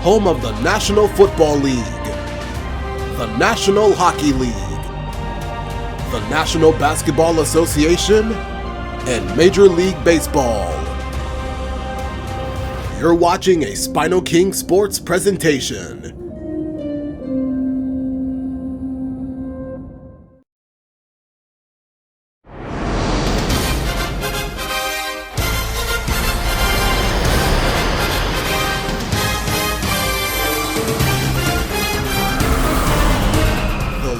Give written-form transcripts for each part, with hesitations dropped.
home of the National Football League, the National Hockey League, the National Basketball Association, and Major League Baseball. You're watching a SpinoKing Sports presentation.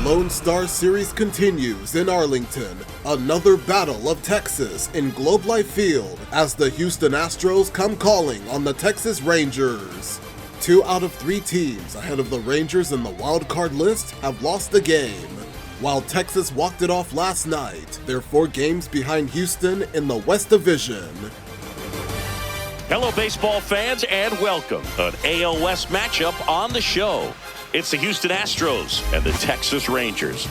Lone Star Series continues in Arlington. Another battle of Texas in Globe Life Field as the Houston Astros come calling on the Texas Rangers. 2 out of 3 teams ahead of the Rangers in the wild card list have lost the game. While Texas walked it off last night, they're 4 games behind Houston in the West Division. Hello, baseball fans, and welcome to an AL West matchup on the show. It's the Houston Astros and the Texas Rangers.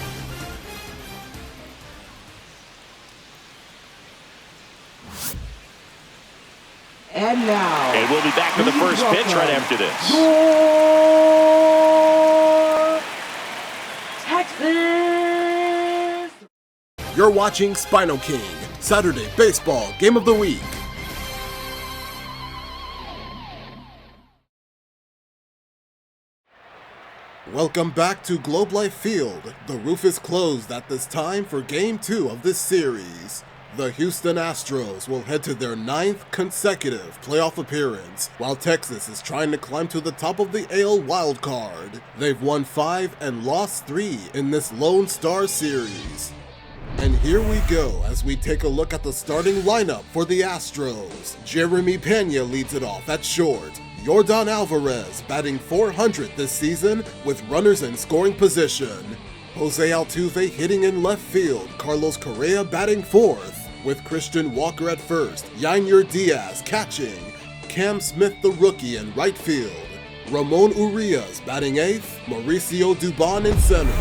And now, and we'll be back with the first pitch right after this. Texas! You're watching SpinoKing, Saturday Baseball Game of the Week. Welcome back to Globe Life Field. The roof is closed at this time for Game 2 of this series. The Houston Astros will head to their 9th consecutive playoff appearance, while Texas is trying to climb to the top of the AL wildcard. They've won 5 and lost 3 in this Lone Star Series. And here we go as we take a look at the starting lineup for the Astros. Jeremy Pena leads it off at short. Yordan Alvarez batting .400 this season with runners in scoring position. Jose Altuve hitting in left field. Carlos Correa batting 4th. With Christian Walker at first. Yainer Diaz catching. Cam Smith the rookie in right field. Ramon Urias batting 8th. Mauricio Dubon in center.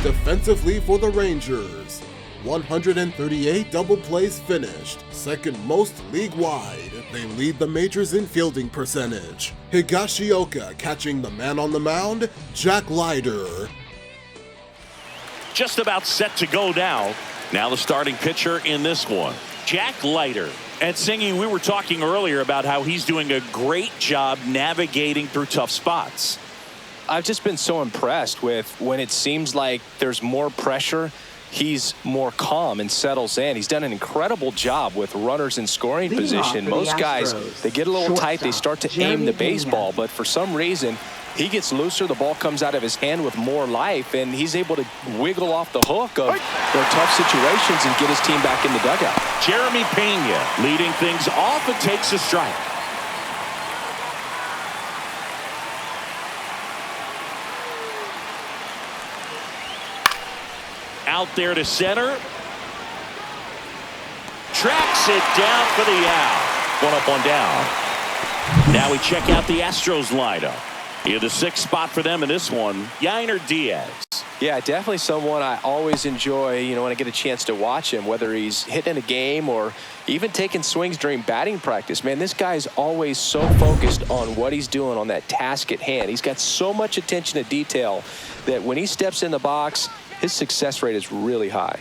Defensively for the Rangers, 138 double plays finished, 2nd most league-wide. They lead the majors in fielding percentage. Higashioka catching the man on the mound, Jack Leiter. Just about set to go now. Now the starting pitcher in this one, Jack Leiter. And Singy, we were talking earlier about how he's doing a great job navigating through tough spots. I've just been so impressed with when it seems like there's more pressure, he's more calm and settles in. He's done an incredible job with runners in scoring position. Most guys, they get a little tight, they start to aim the baseball, but for some reason, he gets looser, the ball comes out of his hand with more life, and he's able to wiggle off the hook of their tough situations and get his team back in the dugout. Jeremy Pena leading things off and takes a strike. Out there to center. Tracks it down for the out. 1 up, 1 down. Now we check out the Astros lineup. In the 6th spot for them in this one, Yainer Diaz. Yeah, definitely someone I always enjoy, when I get a chance to watch him, whether he's hitting a game or even taking swings during batting practice. Man, this guy's always so focused on what he's doing on that task at hand. He's got so much attention to detail that when he steps in the box, his success rate is really high.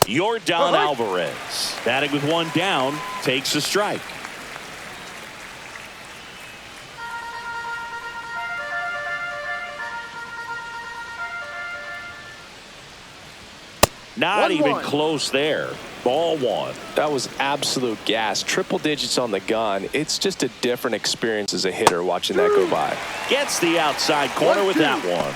Yordan Alvarez, batting with 1 down, takes a strike. Not even close there. Ball 1. That was absolute gas. Triple digits on the gun. It's just a different experience as a hitter watching that go by. Gets the outside corner with that one.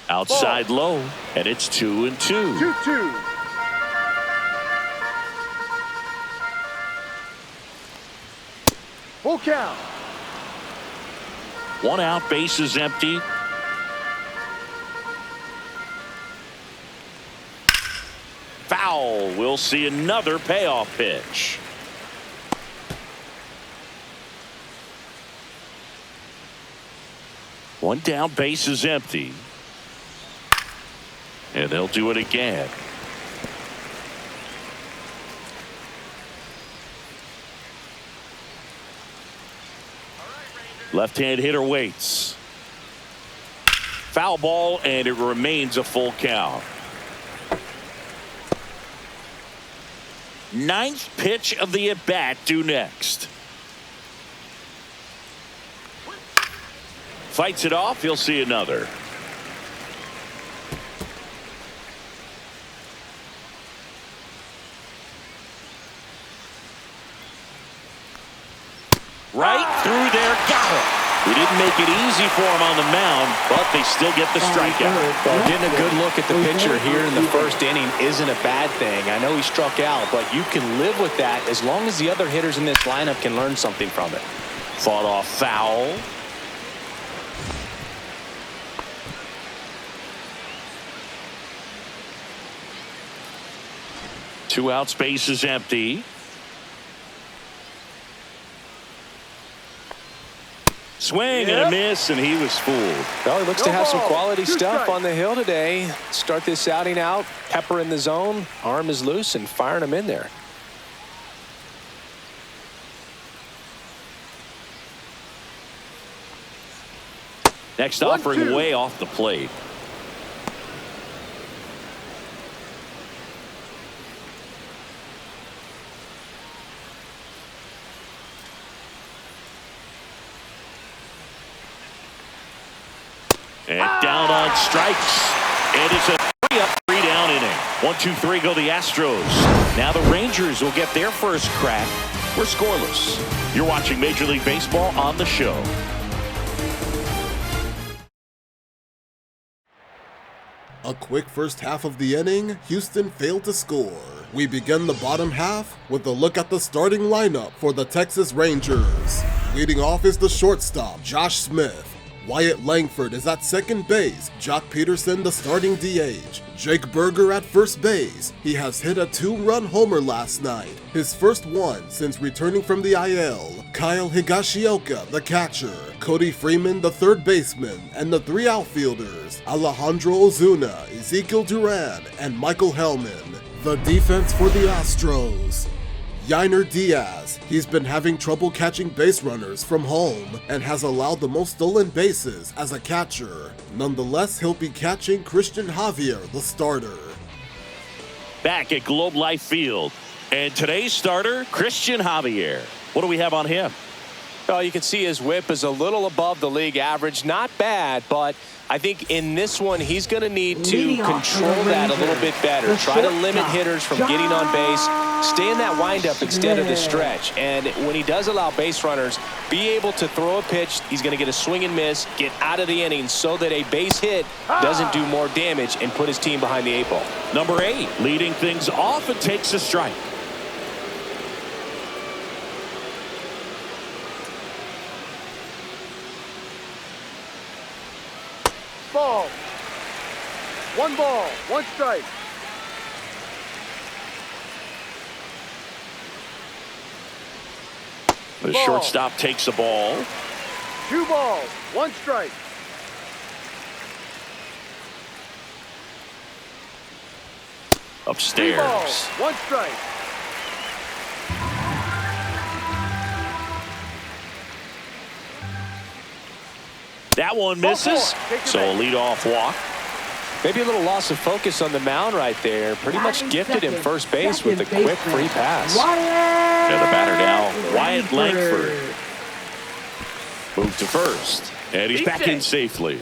Outside low, and it's 2-2. 2-2. Full count. 1 out, base is empty. Foul. We'll see another payoff pitch. One down, base is empty. And they'll do it again. Left-hand hitter waits. Foul ball, and it remains a full count. Ninth pitch of the at-bat due next. Fights it off. He'll see another. Right through there, got it. He didn't make it easy for him on the mound, but they still get the strikeout. Well, getting a good look at the pitcher here in the first inning isn't a bad thing. I know he struck out, but you can live with that as long as the other hitters in this lineup can learn something from it. Fought off foul. Two outs, base is empty. Swing and a miss, and he was fooled. Well, he looks to have some quality stuff on the hill today. Start this outing out, pepper in the zone, arm is loose, and firing him in there. Next offering way off the plate. And down on strikes. It is a 3-up, 3-down inning. 1-2-3 go the Astros. Now the Rangers will get their first crack. We're scoreless. You're watching Major League Baseball on the show. A quick first half of the inning, Houston failed to score. We begin the bottom half with a look at the starting lineup for the Texas Rangers. Leading off is the shortstop, Josh Smith. Wyatt Langford is at second base, Jock Peterson the starting DH, Jake Berger at first base. He has hit a 2-run homer last night, his first one since returning from the IL. Kyle Higashioka the catcher, Cody Freeman the third baseman, and the three outfielders, Alejandro Ozuna, Ezekiel Duran, and Michael Hellman. The defense for the Astros. Yainer Diaz, he's been having trouble catching base runners from home and has allowed the most stolen bases as a catcher. Nonetheless, he'll be catching Christian Javier, the starter. Back at Globe Life Field. And today's starter, Christian Javier. What do we have on him? Well, you can see his whip is a little above the league average. Not bad, but I think in this one, he's going to need to control that a little bit better. Try to limit hitters from getting on base. Stay in that windup instead of the stretch. And when he does allow base runners, be able to throw a pitch. He's going to get a swing and miss, get out of the inning so that a base hit doesn't do more damage and put his team behind the 8 ball. Number 8, leading things off and takes a strike. Ball. 1 ball, 1 strike. The shortstop takes the ball. 2 balls, 1 strike. Upstairs. 3 balls, 1 strike. That one misses. So a leadoff walk. Maybe a little loss of focus on the mound right there. Pretty much gifted him first base with a quick free pass. And the batter now, Wyatt Langford. Move to first. And he's back in safely.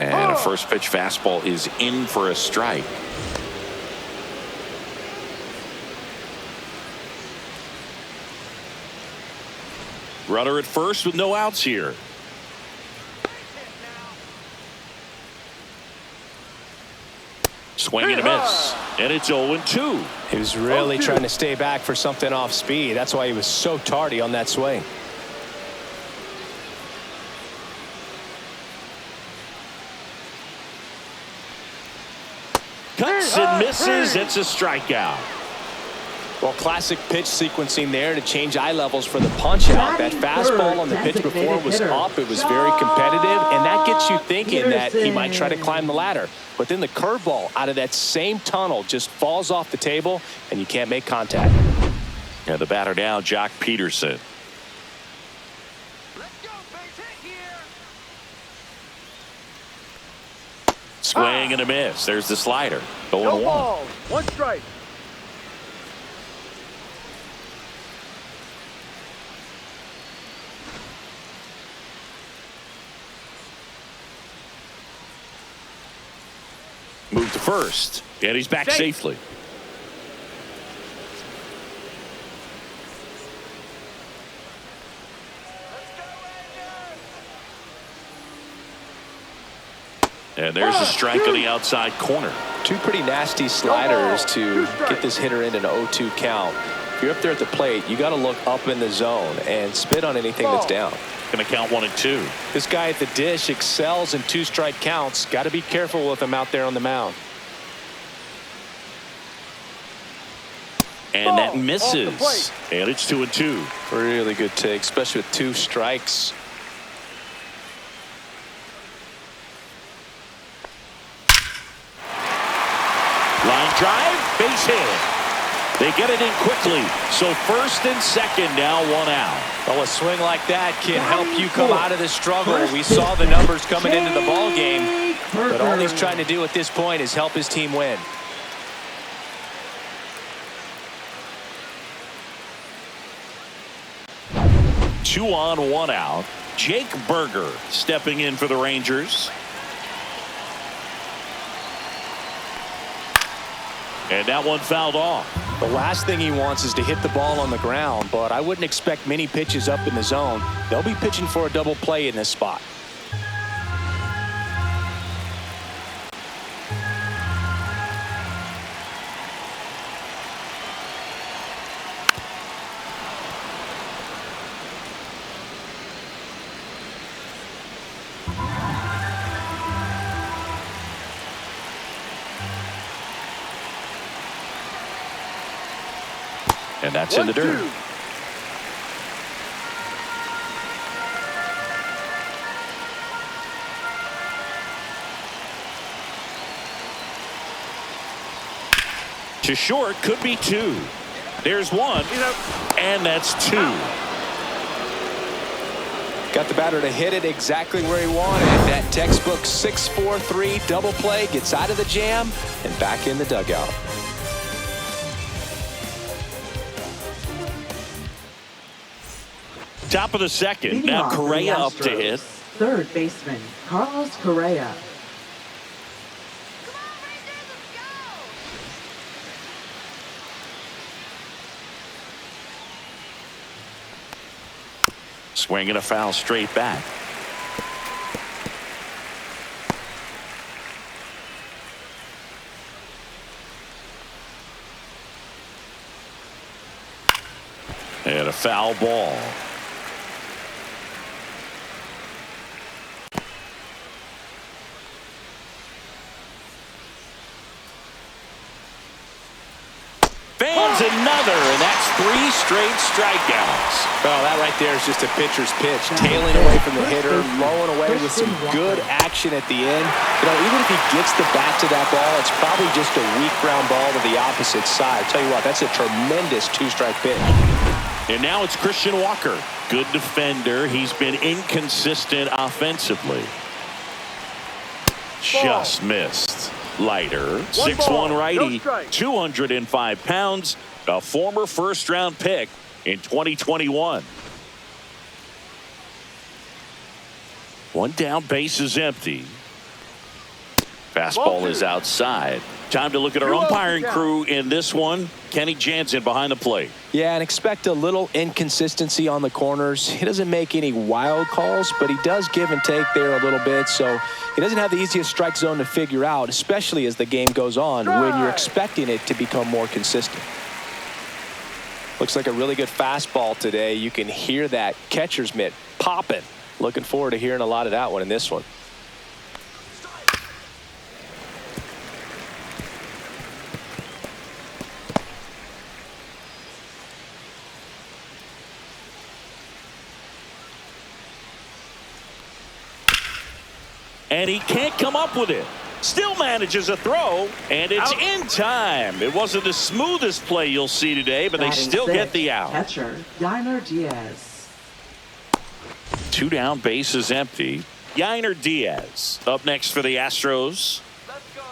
And a first pitch fastball is in for a strike. Runner at first with no outs here. Swing and a miss. And it's 0-2. He was really trying to stay back for something off speed. That's why he was so tardy on that swing. Cuts and misses. It's a strikeout. Well, classic pitch sequencing there to change eye levels for the punch out. That fastball on the pitch before was up. It was very competitive, and that gets you thinking that he might try to climb the ladder. But then the curveball out of that same tunnel just falls off the table, and you can't make contact. Yeah, the batter now, Jock Peterson. Swing and a miss. There's the slider. No ball. 1 strike. Move to first, and he's back safely. And there's a strike on the outside corner. Two pretty nasty sliders to get this hitter in an 0-2 count. If you're up there at the plate, you got to look up in the zone and spit on anything that's down. Going to count 1 and 2. This guy at the dish excels in 2-strike counts. Got to be careful with him out there on the mound. And that misses. And it's 2 and 2. Really good take, especially with 2 strikes. Line drive, base hit. They get it in quickly. So first and second now, 1 out. Well, a swing like that can help you come out of this struggle. We saw the numbers coming into the ball game, but all he's trying to do at this point is help his team win. Two on, 1 out. Jake Berger stepping in for the Rangers. And that one fouled off. The last thing he wants is to hit the ball on the ground, but I wouldn't expect many pitches up in the zone. They'll be pitching for a double play in this spot. And that's in the dirt. To short, could be 2. There's 1, and that's 2. Got the batter to hit it exactly where he wanted. That textbook 6-4-3 double play, gets out of the jam and back in the dugout. Top of the second. Now Correa up to hit. Third baseman, Carlos Correa. Swing and a foul straight back. And a foul ball. Fans another, and that's 3 straight strikeouts. Well, that right there is just a pitcher's pitch. Tailing away from the hitter, blowing away with some good action at the end. You know, even if he gets the bat to that ball, it's probably just a weak ground ball to the opposite side. Tell you what, that's a tremendous 2-strike pitch. And now it's Christian Walker. Good defender. He's been inconsistent offensively. Just missed. Lighter, 6'1" righty, 205 pounds, a former first-round pick in 2021. 1 down, base is empty. Fastball is outside. Time to look at our umpiring crew in this one. Kenny Jansen behind the plate. Yeah, and expect a little inconsistency on the corners. He doesn't make any wild calls, but he does give and take there a little bit. So he doesn't have the easiest strike zone to figure out, especially as the game goes on when you're expecting it to become more consistent. Looks like a really good fastball today. You can hear that catcher's mitt popping. Looking forward to hearing a lot of that one in this one. and he can't come up with it. Still manages a throw, and it's Out. in time. It wasn't the smoothest play you'll see today, but they Batting still get sixth, the out. Catcher, Yainer Diaz. 2 down, bases empty. Yainer Diaz up next for the Astros.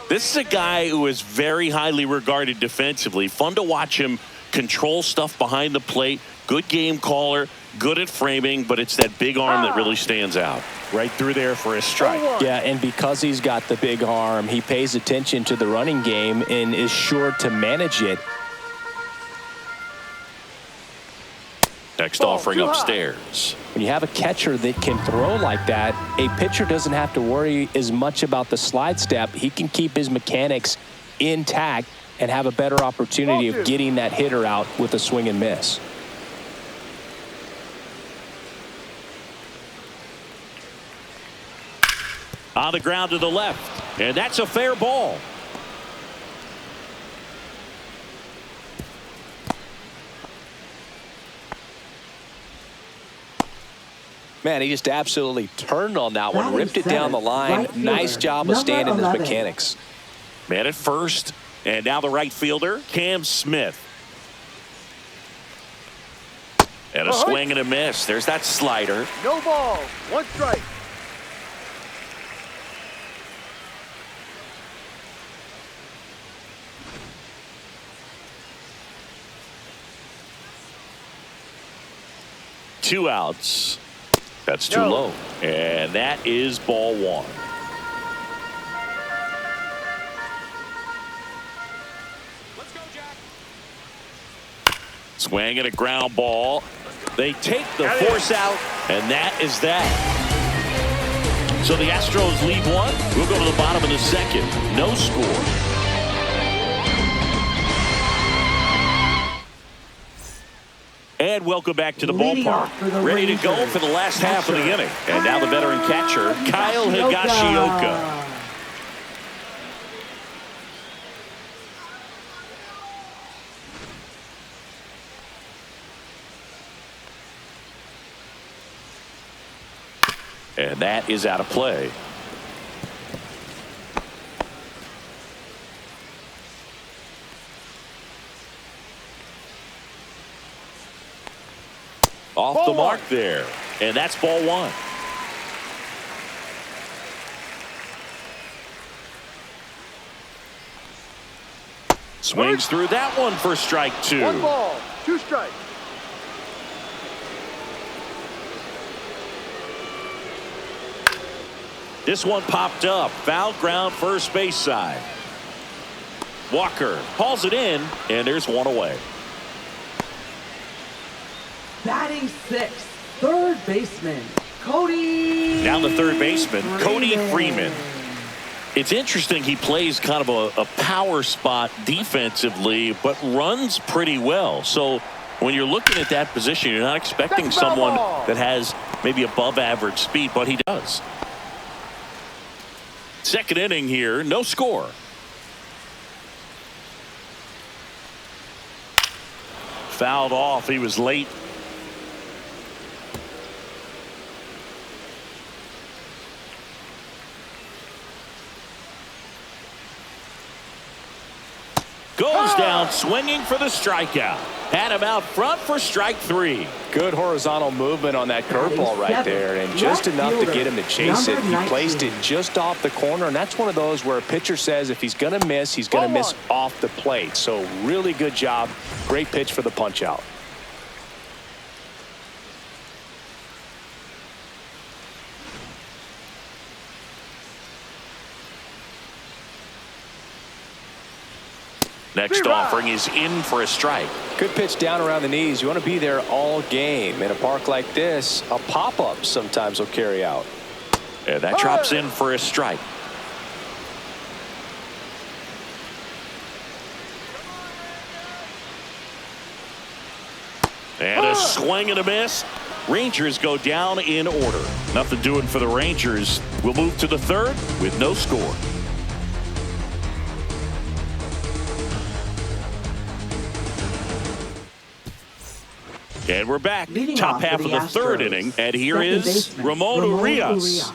This is a guy who is very highly regarded defensively. Fun to watch him control stuff behind the plate. Good game caller, good at framing, but it's that big arm that really stands out. Right through there for a strike. Yeah, and because he's got the big arm, he pays attention to the running game and is sure to manage it. Next offering upstairs. When you have a catcher that can throw like that, a pitcher doesn't have to worry as much about the slide step. He can keep his mechanics intact and have a better opportunity of getting that hitter out with a swing and miss. On the ground to the left, and that's a fair ball. Man, he just absolutely turned on that one, Batting ripped it down the seventh, line. right fielder, Nice job of number standing his 11. mechanics. Man at first, and now the right fielder, Cam Smith. And a swing and a miss. There's that slider. No ball. 1 strike. Two outs. That's too No. low. And that is ball 1. Swing and a ground ball. They take the force out, and that is that. So the Astros lead 1. We'll go to the bottom of the second. No score. And welcome back to the Leading ballpark. off for the Ready to go Rangers, for the last half of the catcher, inning. And now the veteran catcher, Kyle Higashioka. And that is out of play. Off the mark there. And that's ball 1. Swings through that one for strike 2. 1 ball. 2 strikes. This one popped up. Foul ground, first base side. Walker hauls it in, and there's one away. Batting sixth, third baseman, Cody. Down the third baseman, Cody Freeman. It's interesting, he plays kind of a power spot defensively, but runs pretty well. So when you're looking at that position, you're not expecting someone that has maybe above average speed, but he does. Second inning here, no score. Fouled off, he was late. Goes down swinging for the strikeout. Had him out front for strike 3. Good horizontal movement on that curveball right there, and just enough to get him to chase it. He placed it just off the corner, and that's one of those where a pitcher says if he's going to miss, he's going to miss off the plate. So really good job. Great pitch for the punch out. Next offering is in for a strike. Good pitch down around the knees. You want to be there all game. In a park like this, a pop-up sometimes will carry out. And that drops in for a strike. And a swing and a miss. Rangers go down in order. Nothing doing for the Rangers. We'll move to the third with no score. And we're back. Leading Top off half for of the the third Astros, inning. And here second is baseman, Ramon Urias.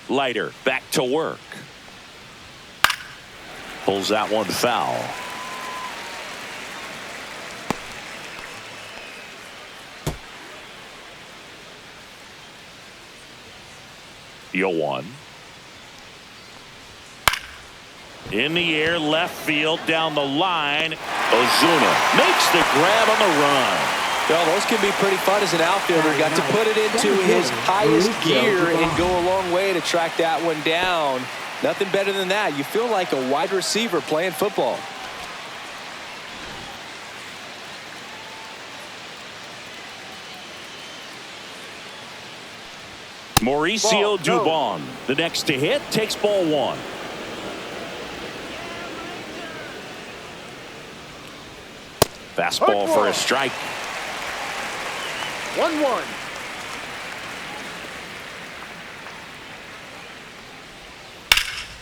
Leiter back to work. Pulls that one foul. Yoan. In the air, left field, down the line. Ozuna makes the grab on the run. Well, those can be pretty fun as an outfielder. Got to put it into his highest gear and go a long way to track that one down. Nothing better than that. You feel like a wide receiver playing football. Mauricio Dubon, the next to hit, takes ball one. Fastball for a strike. 1-1.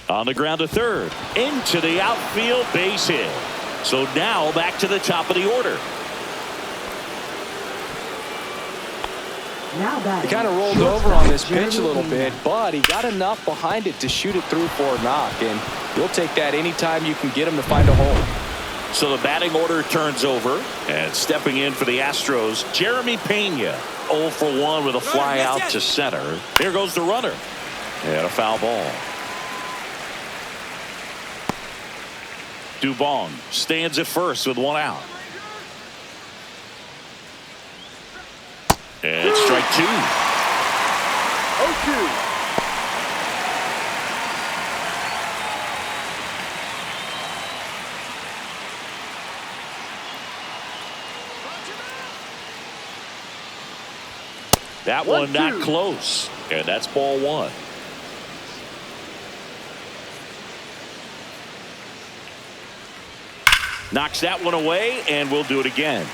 On the ground to third. Into the outfield, base hit. So now back to the top of the order. He kind of rolled over on this pitch a little bit, but he got enough behind it to shoot it through for a knock, and you'll take that anytime you can get him to find a hole. So the batting order turns over, and stepping in for the Astros, Jeremy Pena, 0 for 1 with a fly out to center. There goes the runner, and a foul ball. Dubon stands at first with one out. And strike two. 0-2. That one not close. And that's ball one. Knocks that one away, and we'll do it again.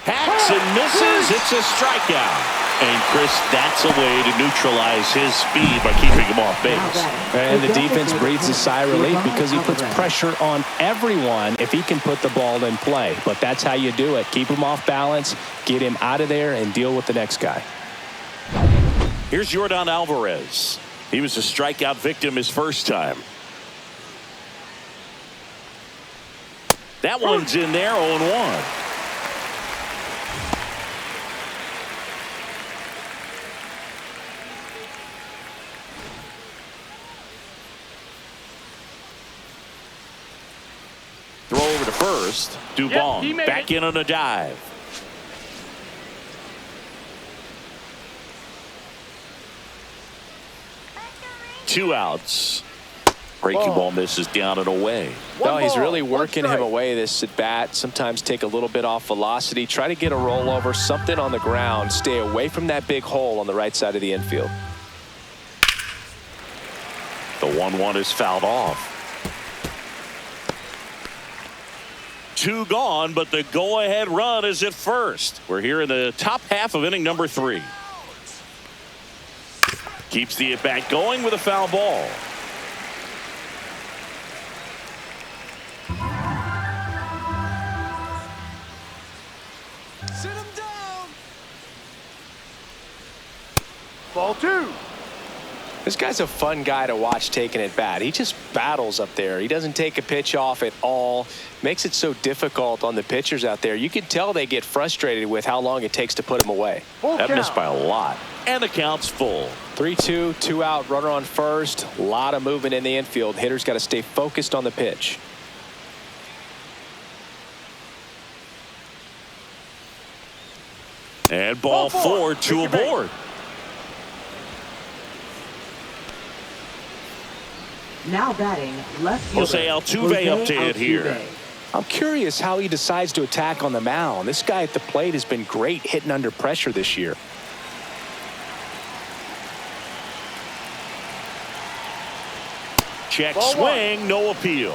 Hacks and misses. It's a strikeout. And Chris, that's a way to neutralize his speed by keeping him off base. And the defense breathes a sigh of relief because he puts pressure on everyone if he can put the ball in play. But that's how you do it. Keep him off balance, get him out of there, and deal with the next guy. Here's Yordan Alvarez. He was a strikeout victim his first time. That one's in there, 0-1. Throw over to first. Dubon back in on a dive. Two outs. Breaking ball misses down and away. No, he's really working him away this at bat. Sometimes take a little bit off velocity. Try to get a rollover, something on the ground. Stay away from that big hole on the right side of the infield. The 1-1 is fouled off. Two gone, but the go-ahead run is at first. We're here in the top half of inning number 3. Keeps the at-bat going with a foul ball. Sit him down. Ball 2. This guy's a fun guy to watch taking at bat. He just battles up there. He doesn't take a pitch off at all. Makes it so difficult on the pitchers out there. You can tell they get frustrated with how long it takes to put him away. That missed by a lot. And the count's full. 3-2, 2 out, runner on first. A lot of movement in the infield. Hitter's got to stay focused on the pitch. And ball 4, 2 aboard. Now batting left fielder Jose Altuve up to hit here. I'm curious how he decides to attack on the mound. This guy at the plate has been great hitting under pressure this year. Check swing, no appeal.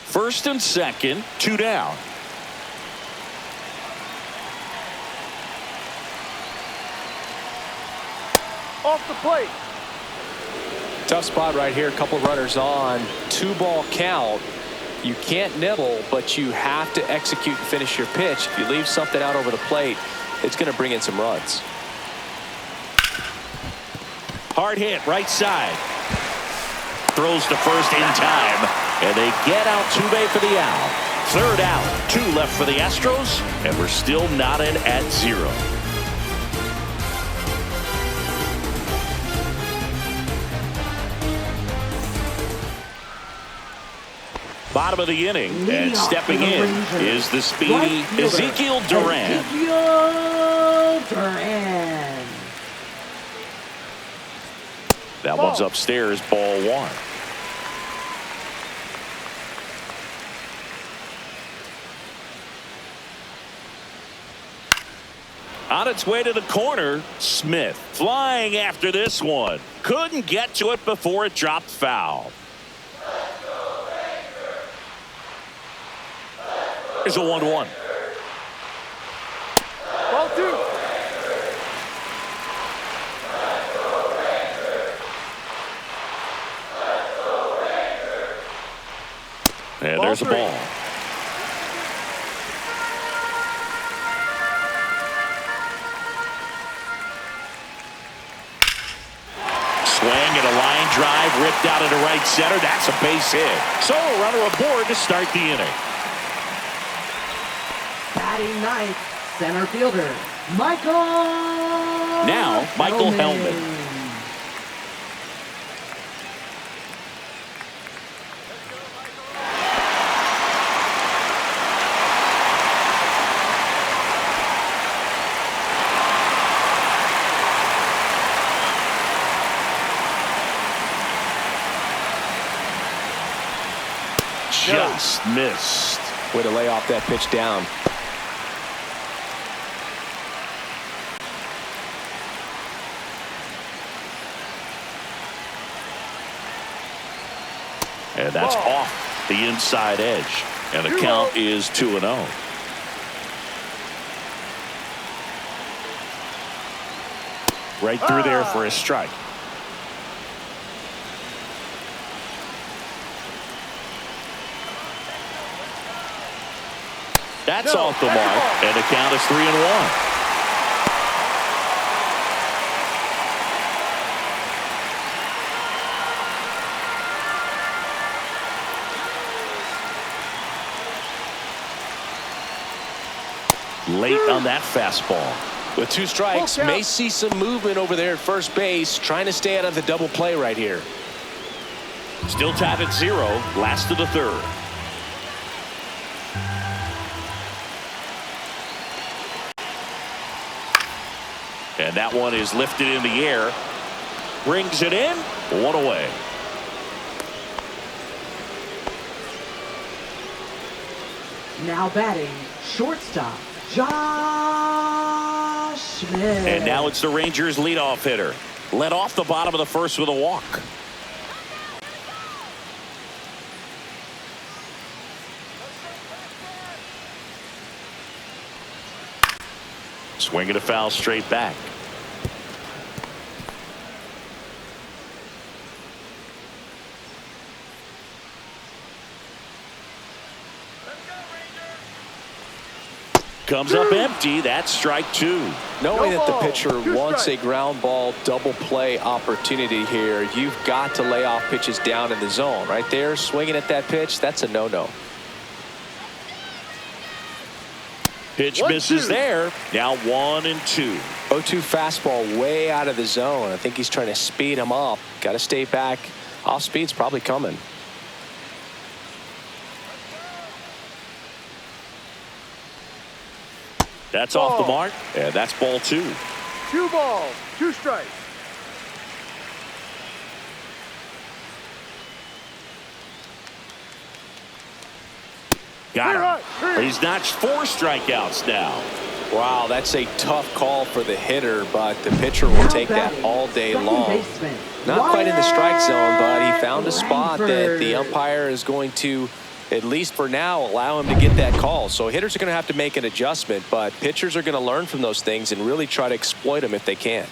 First and second, 2 down. Off the plate. Tough spot right here. A couple runners on. 2-ball count. You can't nibble, but you have to execute and finish your pitch. If you leave something out over the plate, it's going to bring in some runs. Hard hit, right side. Throws to first in time, and they get out Altuve for the out. Third out, 2 left for the Astros, and we're still knotted at 0. Bottom of the inning, and stepping in is the speedy Ezekiel Duran. That one's upstairs, ball 1. On its way to the corner, Smith flying after this one. Couldn't get to it before it dropped foul. Here's a 1-1. Ball 2. And there's a ball. Swing and a line drive ripped out into right center. That's a base hit. So a runner aboard to start the inning. Batting ninth, center fielder, Michael Hellman. Just missed. Way to lay off that pitch down. And that's off the inside edge. And the count is 2-0. Right through there for a strike. That's off the mark, and the count is 3-1. Late on that fastball. With 2 strikes, may see some movement over there at first base, trying to stay out of the double play right here. Still tied at 0, last of the 3rd. And that one is lifted in the air. Brings it in. 1 away. Now batting, shortstop, Josh Smith. And now it's the Rangers leadoff hitter. Led off the bottom of the 1st with a walk. Swinging a foul straight back. Comes up empty. That's strike 2. Knowing that the pitcher wants a ground ball double play opportunity here, you've got to lay off pitches down in the zone. Right there, swinging at that pitch, that's a no-no. Pitch misses there. Now 1-2. 0-2 fastball way out of the zone. I think he's trying to speed him up. Got to stay back. Off speed's probably coming. That's off the mark, and that's ball 2. 2 balls, 2 strikes. Got him. He's notched 4 strikeouts now. Wow, that's a tough call for the hitter, but the pitcher will take that all day long. Not quite in the strike zone, but he found a spot that the umpire is going to, at least for now, allow him to get that call. So hitters are going to have to make an adjustment, but pitchers are going to learn from those things and really try to exploit them if they can.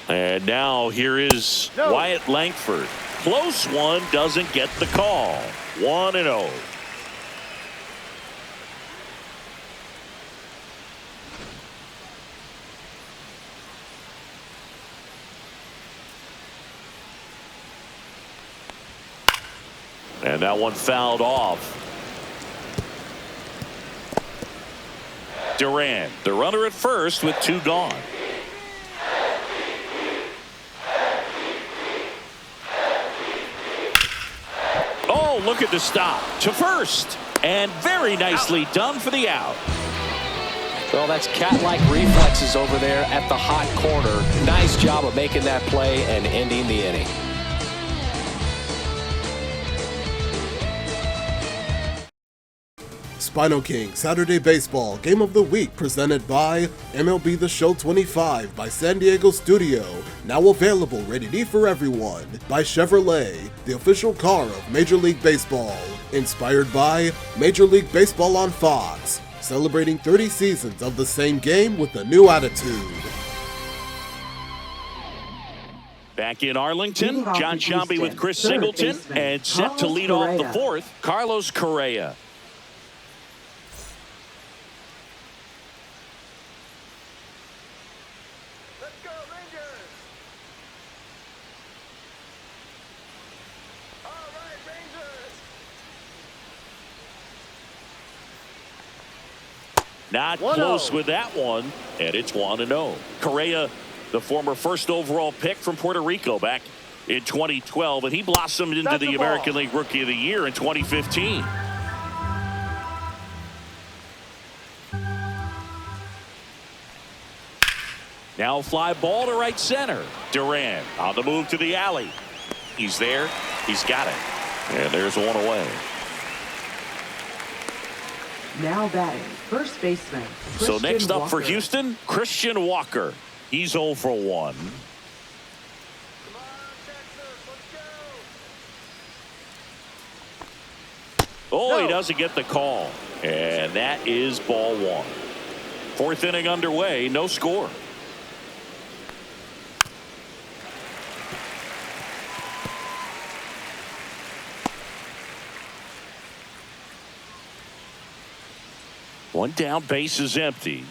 And now here is Wyatt Langford. Close one, doesn't get the call. 1-0. And that one fouled off. Durant, the runner at first with 2 gone. Oh, look at the stop to first, and very nicely done for the out. Well, that's cat-like reflexes over there at the hot corner. Nice job of making that play and ending the inning. SpinoKing Saturday Baseball Game of the Week presented by MLB The Show 25 by San Diego Studio, now available rated E for everyone, by Chevrolet, the official car of Major League Baseball, inspired by Major League Baseball on Fox, celebrating 30 seasons of the same game with a new attitude. Back in Arlington, John Sciambi with Chris Singleton, and set to lead off the 4th, Carlos Correa. Not close with that one, and it's 1-0. Correa, the former first overall pick from Puerto Rico back in 2012, and he blossomed into the American League Rookie of the Year in 2015. Now fly ball to right center. Durant on the move to the alley. He's there. He's got it. And there's one away. Now batting, first baseman. So next up for Walker. Houston, Christian Walker. He's 0 for 1. Oh, he doesn't get the call. And that is ball 1. 4th inning underway, no score. One down, base is empty.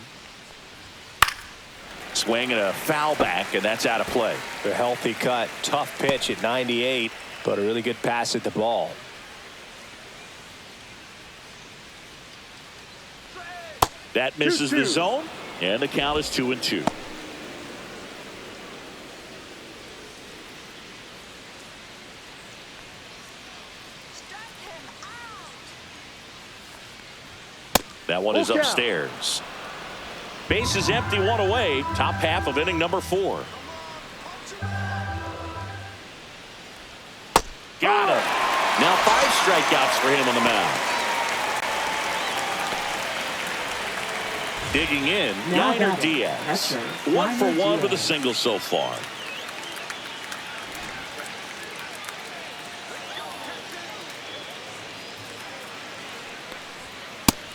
Swing and a foul back, and that's out of play. A healthy cut, tough pitch at 98, but a really good pass at the ball. That misses the zone, and the count is 2-2. That one is upstairs. Base is empty, one away. Top half of inning number 4. Got him. Now 5 strikeouts for him on the mound. Digging in, Yainer Diaz. 1 for 1 with a single so far.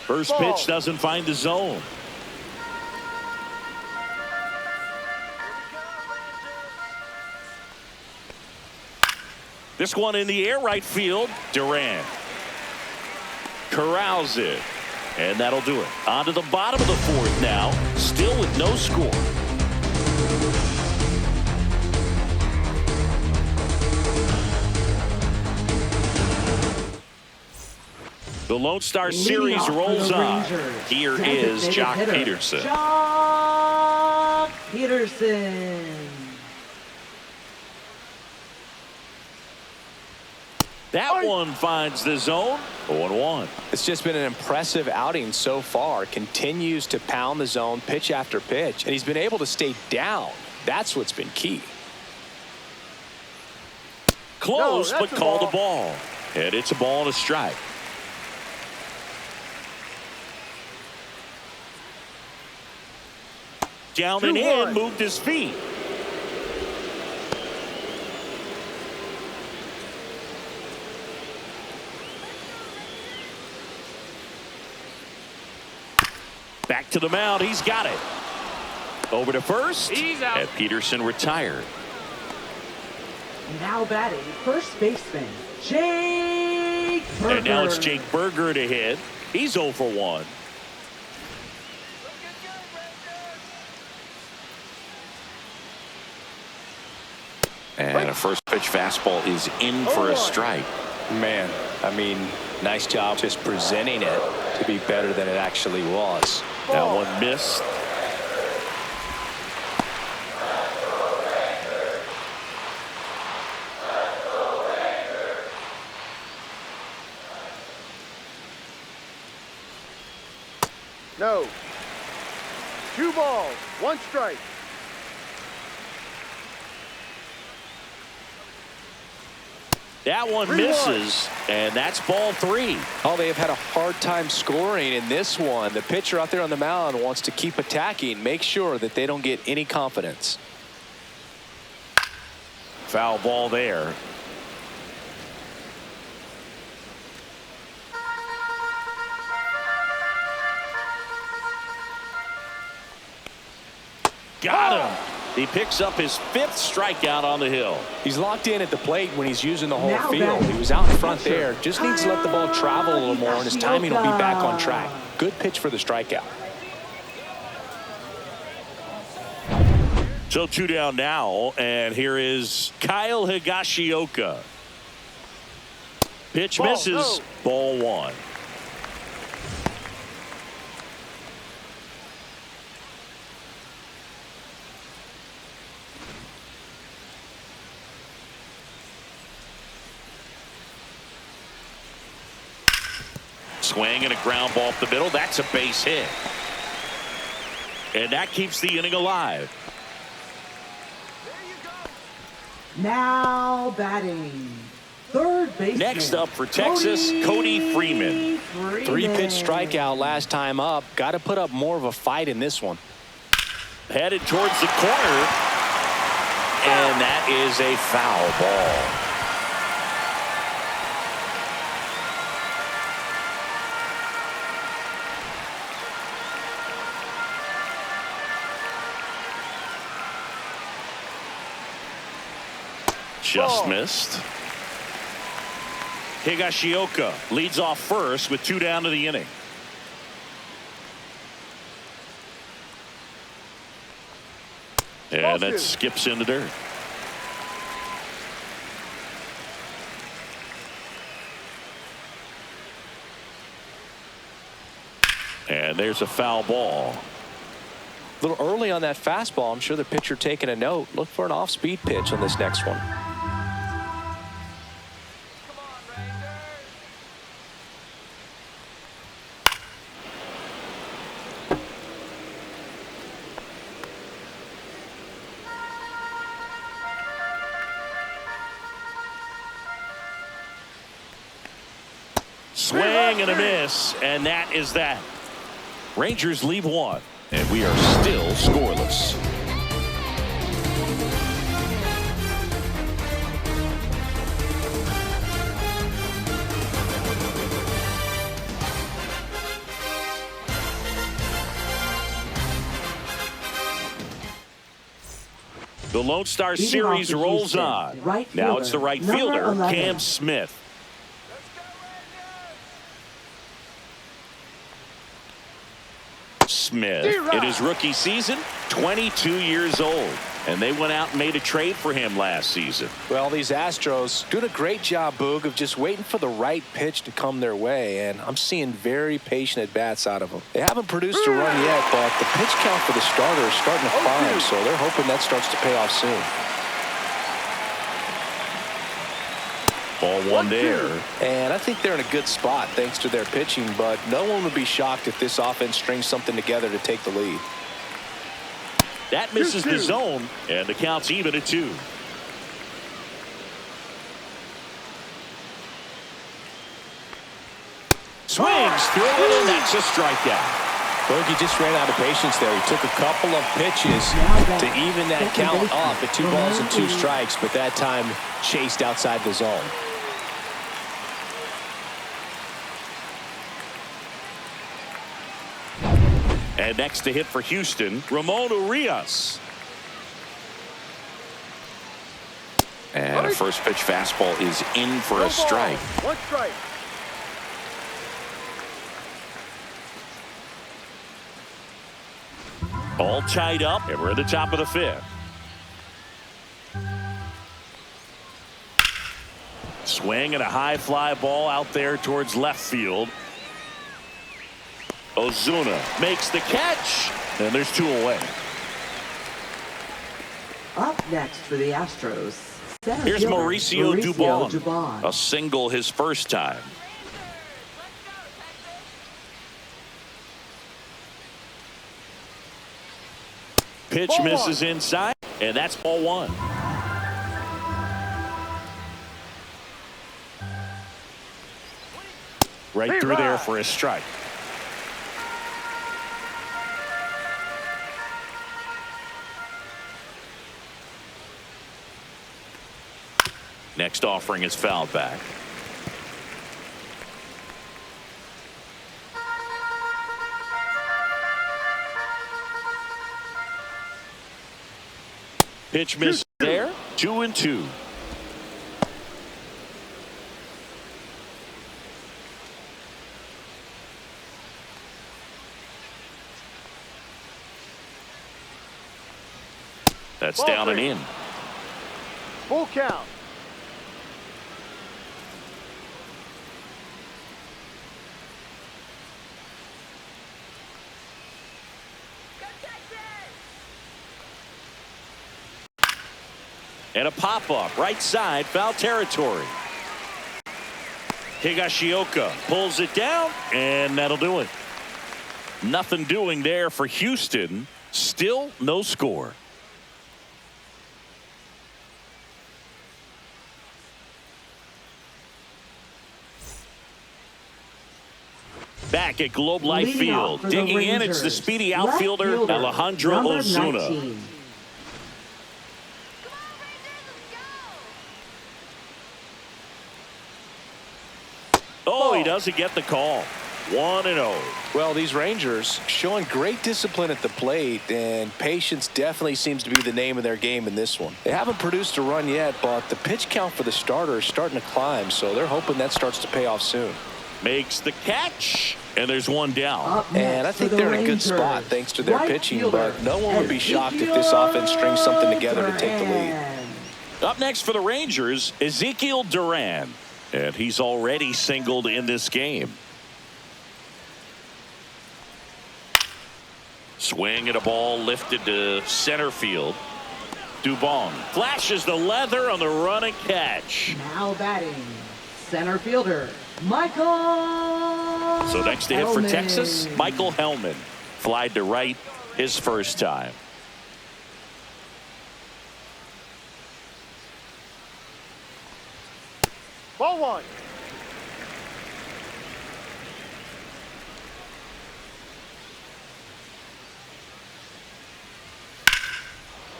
First pitch doesn't find the zone. This one in the air, right field. Durant corrals it, and that'll do it. On to the bottom of the 4th now, still with no score. The Lone Star Series rolls on. Here is Jock Peterson. Jock Peterson. That one finds the zone. 0-1. It's just been an impressive outing so far. Continues to pound the zone pitch after pitch, and he's been able to stay down. That's what's been key. Close, but called a ball. And it's a ball and a strike. Down and in, moved his feet. Back to the mound, he's got it. Over to first. He's out. And Peterson retired. Now batting, first baseman, Jake Burger. And now it's Jake Burger to hit. He's 0 for 1. And a first pitch fastball is in for a strike. Man, I mean, nice job just presenting it to be better than it actually was. That one missed. No. 2 balls, 1 strike. That one misses, and that's ball 3. Oh, they have had a hard time scoring in this one. The pitcher out there on the mound wants to keep attacking, make sure that they don't get any confidence. Foul ball there. Got him. He picks up his 5th strikeout on the hill. He's locked in at the plate when he's using the whole Now field. batting, He was out in front there. Just needs to let the ball travel a little more, and his timing will be back on track. Good pitch for the strikeout. So 2 down now, and here is Kyle Higashioka. Pitch misses. Ball 1. Swing and a ground ball up the middle. That's a base hit. And that keeps the inning alive. Now batting, third baseman. Next up for Texas, Cody Freeman. 3-pitch strikeout last time up. Got to put up more of a fight in this one. Headed towards the corner. And that is a foul ball. Just missed. Higashioka leads off first with 2 down to the inning. And that skips into dirt. And there's a foul ball. A little early on that fastball. I'm sure the pitcher taking a note. Look for an off-speed pitch on this next one. Swing and a miss, and that is that. Rangers leave 1, and we are still scoreless. The Lone Star Series rolls on. Now it's the right fielder, Cam Smith. Smith in his rookie season, 22 years old, and they went out and made a trade for him last season. Well, these Astros doing a great job, Boog, of just waiting for the right pitch to come their way, and I'm seeing very patient at-bats out of them. They haven't produced a run yet, but the pitch count for the starter is starting to climb, so they're hoping that starts to pay off soon. Ball 1 there. And I think they're in a good spot thanks to their pitching, but no one would be shocked if this offense strings something together to take the lead. That misses the zone, and the count's even at 2. Swings through it, and that's a strikeout. Bogey just ran out of patience there. He took a couple of pitches to even that count up at 2 balls and 2 strikes, but that time chased outside the zone. And next to hit for Houston, Ramon Urias. And a first pitch fastball is in for a strike. One strike. All tied up, and we're at the top of the fifth. Swing and a high fly ball out there towards left field. Ozuna makes the catch, and there's 2 away. Up next for the Astros, center Here's fielder, Mauricio Dubon. Dubon. A single his first time. Pitch Ball misses one. inside, and that's ball 1. Right through there for a strike. Next offering is fouled back. Pitch miss there. 2-2. That's Ball down 3. and in. Full count. And a pop-up right side, foul territory. Higashioka pulls it down, and that'll do it. Nothing doing there for Houston. Still no score. Back at Globe Life Leading Field. off for the Digging in, it's the Rangers, speedy left outfielder, fielder, Alejandro number Ozuna. 19. Oh, he doesn't get the call. 1-0. Well, these Rangers showing great discipline at the plate, and patience definitely seems to be the name of their game in this one. They haven't produced a run yet, but the pitch count for the starter is starting to climb, so they're hoping that starts to pay off soon. Makes the catch, and there's one down. Up next And I think for the they're in a good Rangers, spot thanks to their right pitching, fielder, but no one would be shocked if this offense strings something together to take the lead. Duran. Up next for the Rangers, Ezekiel Duran. And he's already singled in this game. Swing at a ball lifted to center field. Dubon flashes the leather on the run and catch. Now batting, center fielder, Michael. So next to hit for Hellman. Texas, Michael Hellman. Flied to right his first time. Ball 1.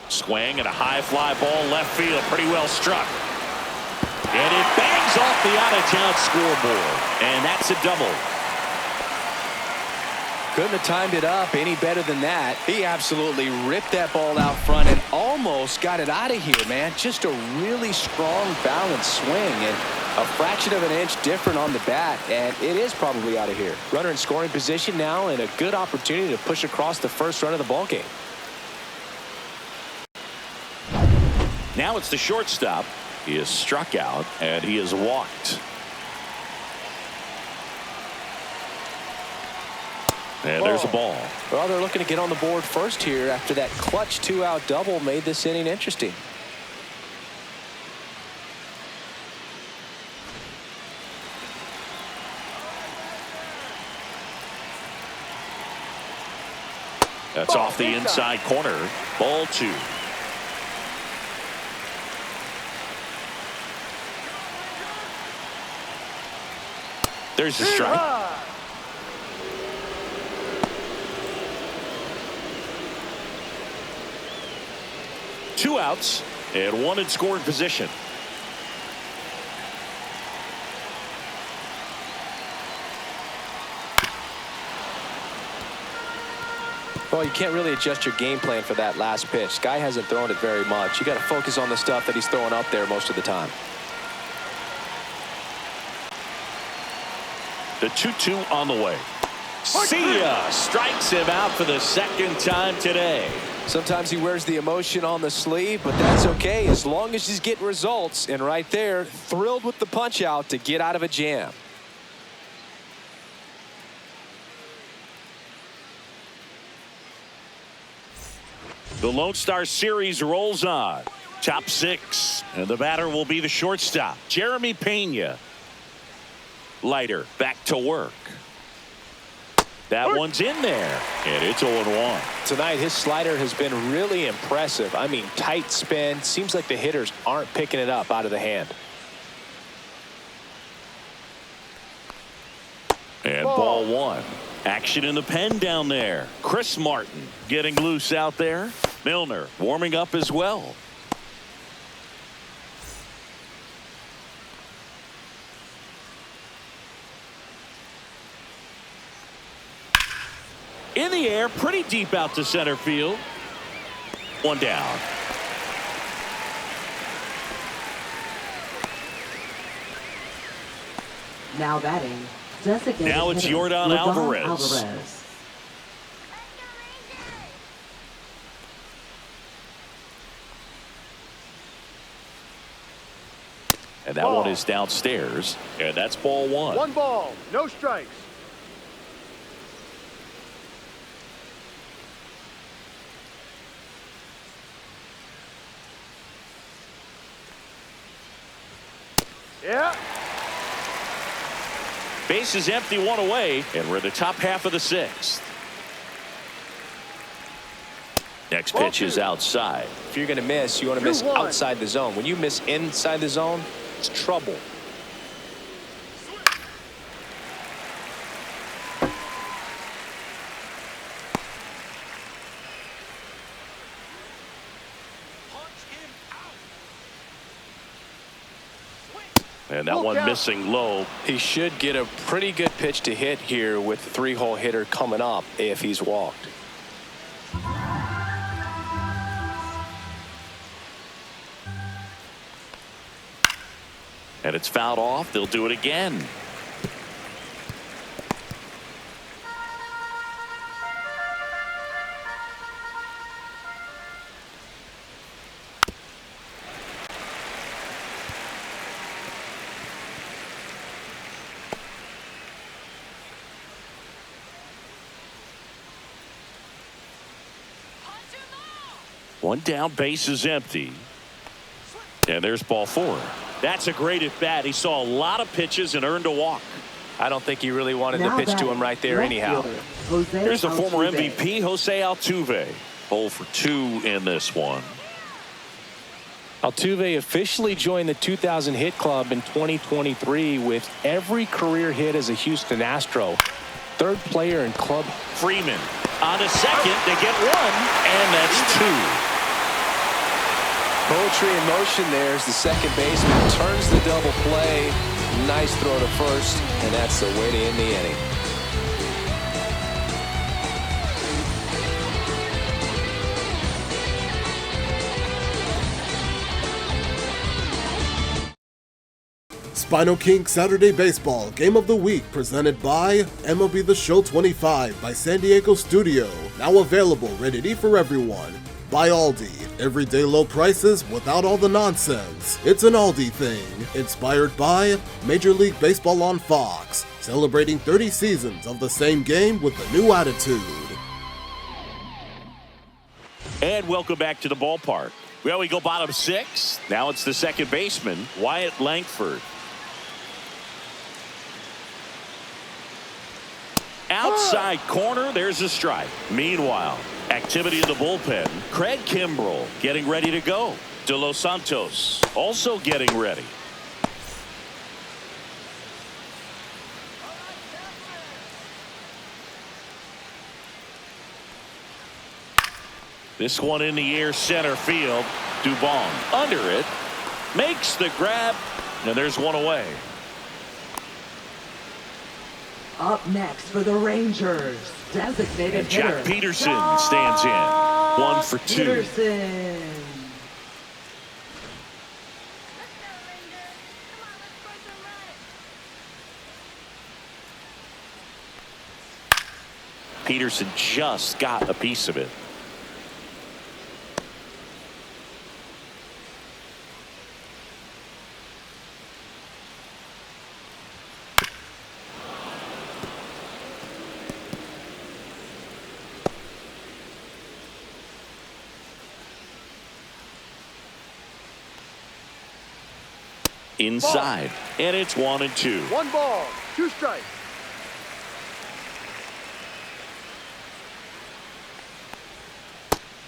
Swing and a high fly ball left field, pretty well struck. And it bangs off the out-of-town scoreboard. And that's a double. Couldn't have timed it up any better than that. He absolutely ripped that ball out front and almost got it out of here, man. Just a really strong, balanced swing, and a fraction of an inch different on the bat, and it is probably out of here. Runner in scoring position now, and a good opportunity to push across the first run of the ball game. Now it's the shortstop. He is struck out, and he is walked. And there's a ball. Well, they're looking to get on the board first here after that clutch 2-out double made this inning interesting. That's off the inside corner. Ball 2. There's the strike. 2 outs and 1 in scoring position. Well, you can't really adjust your game plan for that last pitch. Guy hasn't thrown it very much. You got to focus on the stuff that he's throwing up there most of the time. The 2-2 on the way. See ya! Strikes him out for the second time today. Sometimes he wears the emotion on the sleeve, but that's okay as long as he's getting results. And right there, thrilled with the punch out to get out of a jam. The Lone Star Series rolls on. Top 6. And the batter will be the shortstop, Jeremy Pena. Leiter back to work. That one's in there. And it's 0-1. Tonight, his slider has been really impressive. I mean, tight spin. Seems like the hitters aren't picking it up out of the hand. And ball 1. Action in the pen down there. Chris Martin getting loose out there. Milner warming up as well. In the air, pretty deep out to center field. One down. Now batting. Designated Now it's hitter, Yordan Alvarez. And that one is downstairs. And that's ball 1. 1 ball, no strikes. Yeah. Base is empty, 1 away, and we're in the top half of the 6th. Next pitch is outside. If you're going to miss, you want to miss 2-1. outside the zone. When you miss inside the zone, it's trouble. And that one missing low. He should get a pretty good pitch to hit here with the 3-hole hitter coming up if he's walked. And it's fouled off. They'll do it again. One down, base is empty. And there's ball 4. That's a great at bat. He saw a lot of pitches and earned a walk. I don't think he really wanted to pitch to him right there anyhow. Here's the former MVP, Jose Altuve. 0 for 2 in this one. Altuve officially joined the 2,000 hit club in 2023 with every career hit as a Houston Astro. 3rd player in club. Freeman on a second. They get 1, and that's 2. Poetry in motion there as the second baseman turns the double play. Nice throw to first, and that's the way to end the inning. SpinoKing Saturday Baseball Game of the Week presented by MLB The Show 25 by San Diego Studio. Now available, rated E for everyone. By Aldi. Everyday low prices without all the nonsense. It's an Aldi thing. Inspired by Major League Baseball on Fox. Celebrating 30 seasons of the same game with a new attitude. And welcome back to the ballpark. Well, we go bottom 6. Now it's the second baseman, Wyatt Langford. Outside corner, there's a strike. Meanwhile, activity in the bullpen. Craig Kimbrell getting ready to go. De Los Santos also getting ready. This one in the air, center field. Dubon under it. Makes the grab. And there's 1 away. Up next for the Rangers, designated And Jack hitter, Peterson stands in. 1 for 2. Peterson. Peterson just got a piece of it. Inside, and it's 1 and 2. 1 ball, 2 strikes.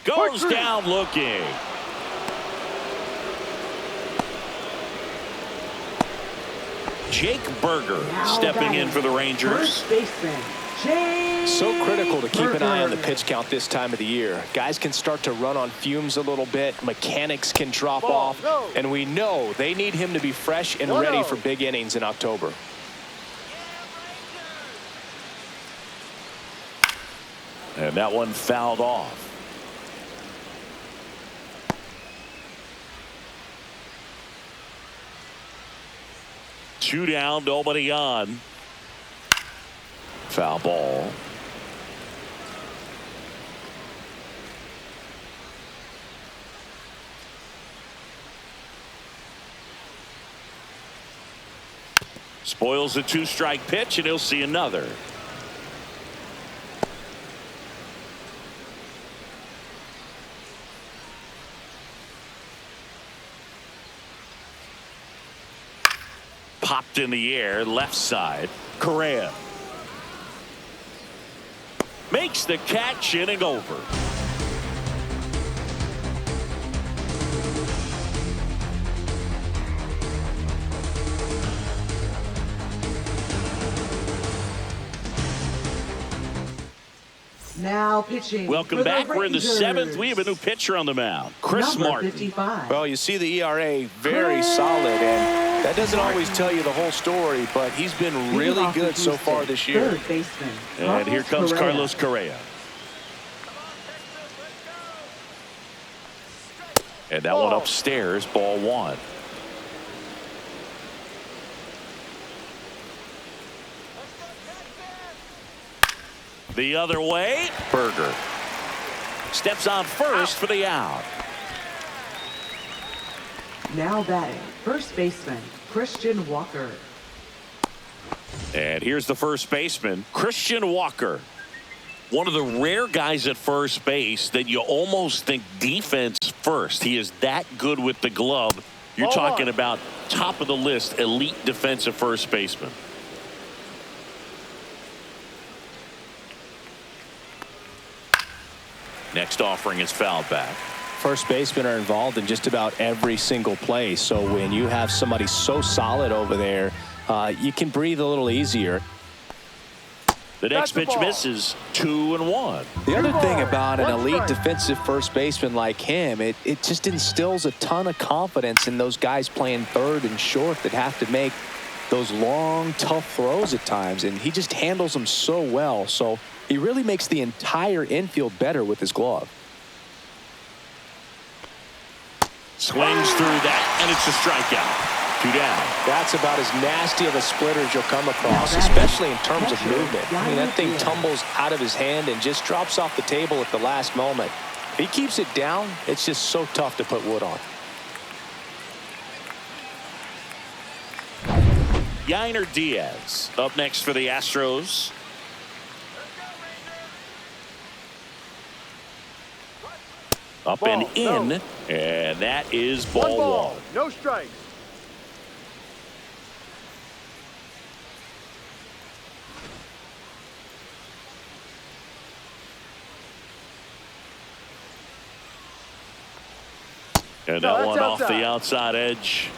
Goes down looking. Jake Berger Now stepping in for the Rangers. First baseman, Jake So critical to keep an eye on the Berger. pitch count this time of the year. Guys can start to run on fumes a little bit. Mechanics can drop off. Go. And we know they need him to be fresh and 1-0. ready for big innings in October. And that one fouled off. Two down, nobody on. Foul ball. Spoils a 2-strike pitch, and he'll see another. Popped in the air, left side. Correa makes the catch, inning over. Now pitching. Welcome for back. the We're in the Rangers. 7th. We have a new pitcher on the mound, Chris Number Martin. 55. Well, you see the ERA very solid, and that doesn't always tell you the whole story, but he's been Leading really off good for so far Houston, this year. Third baseman. And here comes Carlos Correa. And that one upstairs, ball 1. The other way, Berger steps on first for the out. Now batting, first baseman, Christian Walker. And here's the first baseman, Christian Walker. One of the rare guys at first base that you almost think defense first. He is that good with the glove. You're talking about top of the list, elite defensive first baseman. Next offering is fouled back. First basemen are involved in just about every single play, so when you have somebody so solid over there, you can breathe a little easier. The next pitch misses, 2-1. The other thing about an elite defensive first baseman like him, it just instills a ton of confidence in those guys playing third and short that have to make those long, tough throws at times, and he just handles them so well. So he really makes the entire infield better with his glove. Swings through that, and it's a strikeout. 2 down. That's about as nasty of a splitter as you'll come across, especially in terms of movement. I mean, that thing tumbles out of his hand and just drops off the table at the last moment. If he keeps it down, it's just so tough to put wood on. Yainer Diaz up next for the Astros. Up and in, and that is ball 1. No strikes. And that one off the outside edge.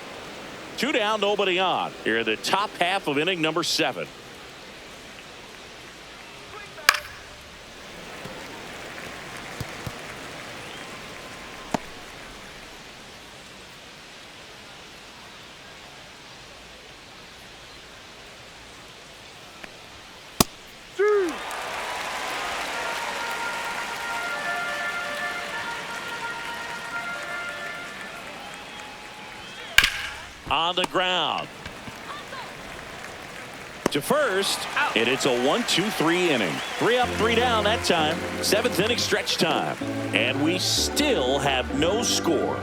2 down, nobody on. Here in the top half of inning number 7. on the ground to first, and it's a 1-2-3 inning. 3 up, 3 down that time. 7th inning stretch time, and we still have no score.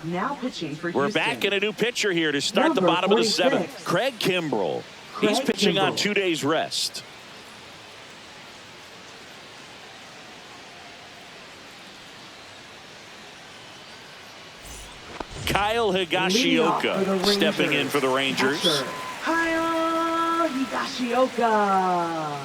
Now pitching for We're Houston. back in a new pitcher here to start the Number bottom of the 46. 7th. Craig Kimbrell. He's Craig pitching on Kimbrell. 2 days rest. Kyle Leading off for the Higashioka stepping in Rangers. for the Rangers. Catcher, Kyle Higashioka.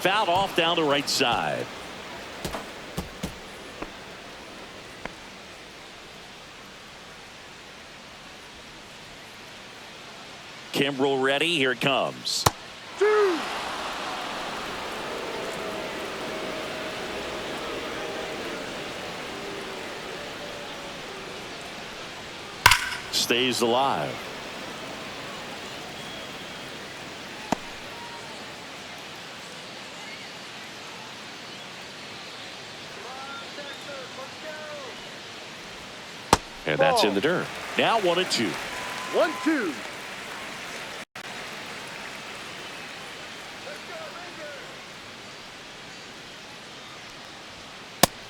Fouled off down the right side. Kimbrell ready. Here it comes. Stays alive. And that's in the dirt. Now 1-2. 1-2.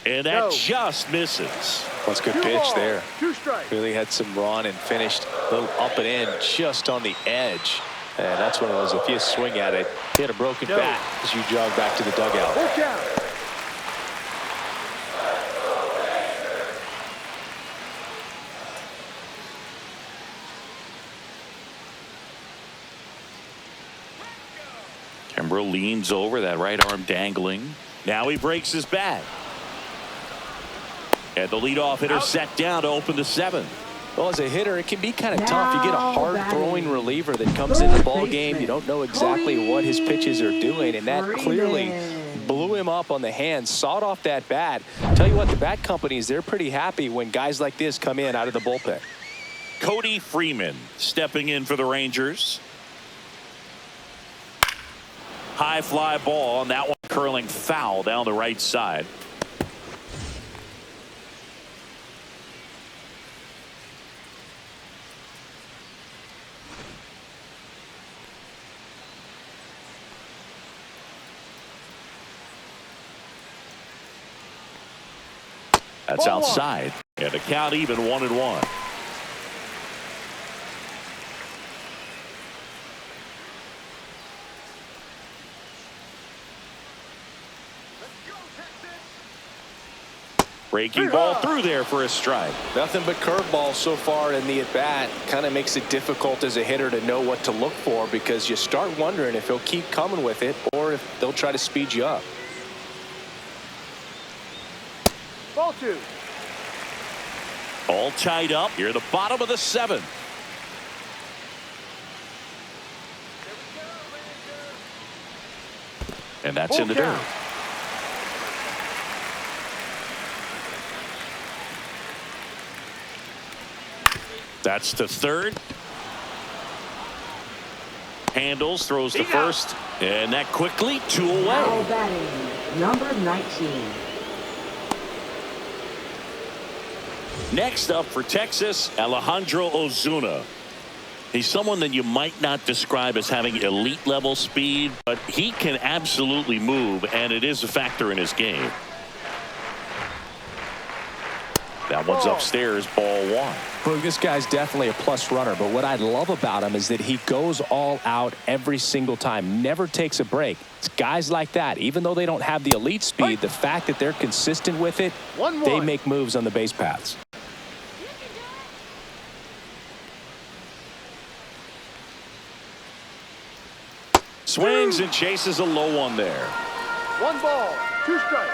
And that No. just misses. That's a good 2 pitch balls, there. 2 strikes. Really had some run and finished a little up and in just on the edge. And that's one of those, if you swing at it, hit a broken No. bat as you jog back to the dugout. Full count. Kimbrell leans over, that right arm dangling. Now he breaks his bat. And the leadoff hitter set down to open the 7th. Well, as a hitter, it can be kind of Now tough. You get a hard-throwing batting. reliever that comes in the Third ball game. You baseman, don't know exactly what his pitches are doing, and that clearly Freeman. blew him up on the hand, sawed off that bat. Tell you what, the bat companies, they're pretty happy when guys like this come in out of the bullpen. Cody Freeman stepping in for the Rangers. High fly ball, and that one curling foul down the right side. That's Ball one. outside, and the count even 1-1. Breaking ball through there for a strike. Nothing but curveballs so far in the at-bat. Kind of makes it difficult as a hitter to know what to look for because you start wondering if he'll keep coming with it or if they'll try to speed you up. Ball 2. All tied up here at the bottom of the 7th. And that's Full in the count. dirt. That's to third. Handles, throws to first, and that quickly 2 Now away. batting, number 19. Next up for Texas, Alejandro Ozuna. He's someone that you might not describe as having elite level speed, but he can absolutely move, and it is a factor in his game. That one's upstairs, ball 1. Well, this guy's definitely a plus runner, but what I love about him is that he goes all out every single time, never takes a break. It's guys like that, even though they don't have the elite speed, the fact that they're consistent with it, 1-1. they make moves on the base paths. Swings and chases a low one there. 1 ball, 2 strikes.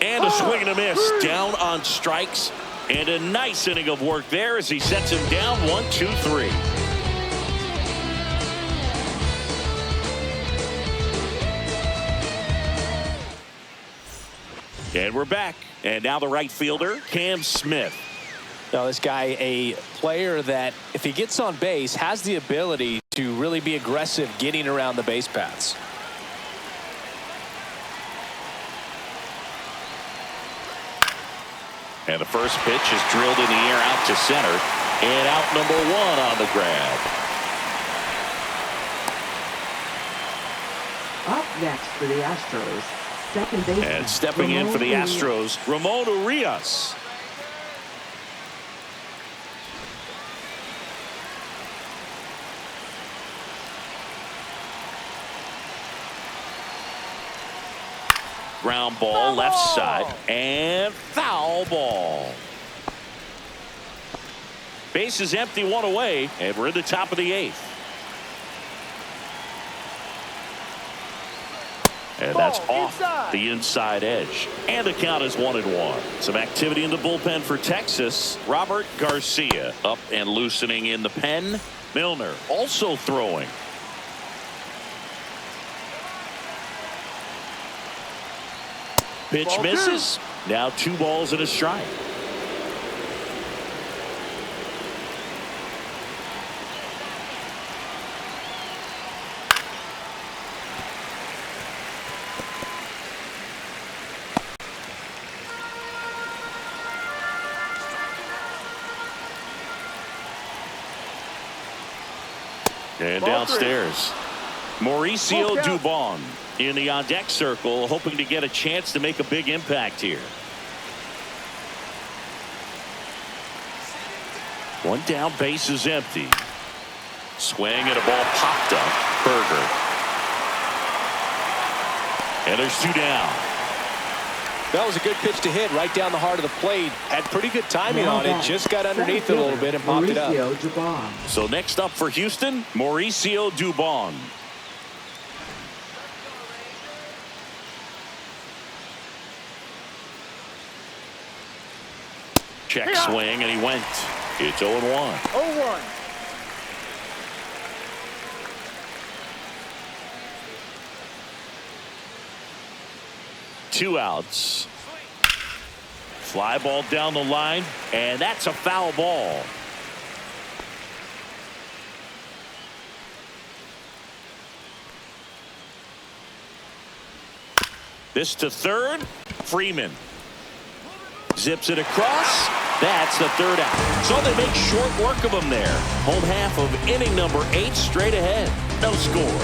And a swing and a miss. Down on strikes. And a nice inning of work there as he sets him down 1-2-3. And we're back. And now the right fielder, Cam Smith. Now, this guy, a player that, if he gets on base, has the ability to really be aggressive getting around the base paths. And the first pitch is drilled in the air out to center. And out number one on the grab. Up next for the Astros, second baseman. And stepping in for the Astros, Ramon Urias. Ground ball, left side, and foul ball. Base is empty, one away, and we're in the top of the 8th. And that's off the inside edge. And the count is 1-1. Some activity in the bullpen for Texas. Robert Garcia up and loosening in the pen. Milner also throwing. Pitch Ball misses. Now 2 balls and a strike. And downstairs, Mauricio Dubon in the on-deck circle, hoping to get a chance to make a big impact here. One down, base is empty. Swing and a ball popped up. Berger. And there's 2 down. That was a good pitch to hit right down the heart of the plate. Had pretty good timing on it. Just got underneath it a little bit and popped it up. So next up for Houston, Mauricio Dubon. Check swing, and he went. It's 0-1. 0-1. Two outs. Fly ball down the line, and that's a foul ball. This to third. Freeman zips it across. That's the 3rd out. So they make short work of him there. Home half of inning number 8 straight ahead. No score.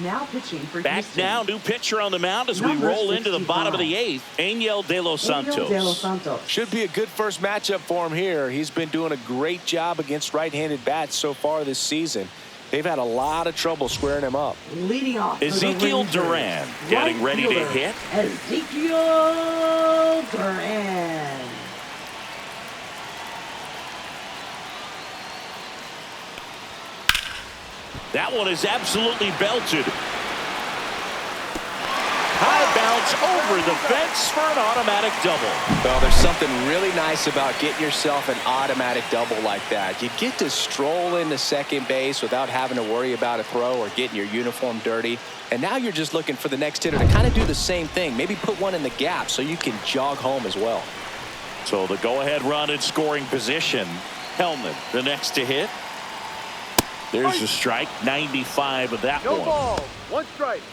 Now pitching for Back Houston. now, new pitcher on the mound as we Number roll into the 65. bottom of the 8th. Angel De Los Santos. Should be a good first matchup for him here. He's been doing a great job against right-handed bats so far this season. They've had a lot of trouble squaring him up. Leading off for the Ezekiel Rangers, Duran getting right ready to fielder, hit. Ezekiel Duran. That one is absolutely belted. High bounce over the fence for an automatic double. Well, there's something really nice about getting yourself an automatic double like that. You get to stroll into second base without having to worry about a throw or getting your uniform dirty. And now you're just looking for the next hitter to kind of do the same thing. Maybe put one in the gap so you can jog home as well. So the go-ahead run in scoring position. Hellman, the next to hit. There's a strike. 95 of that No one. ball. 1 strike.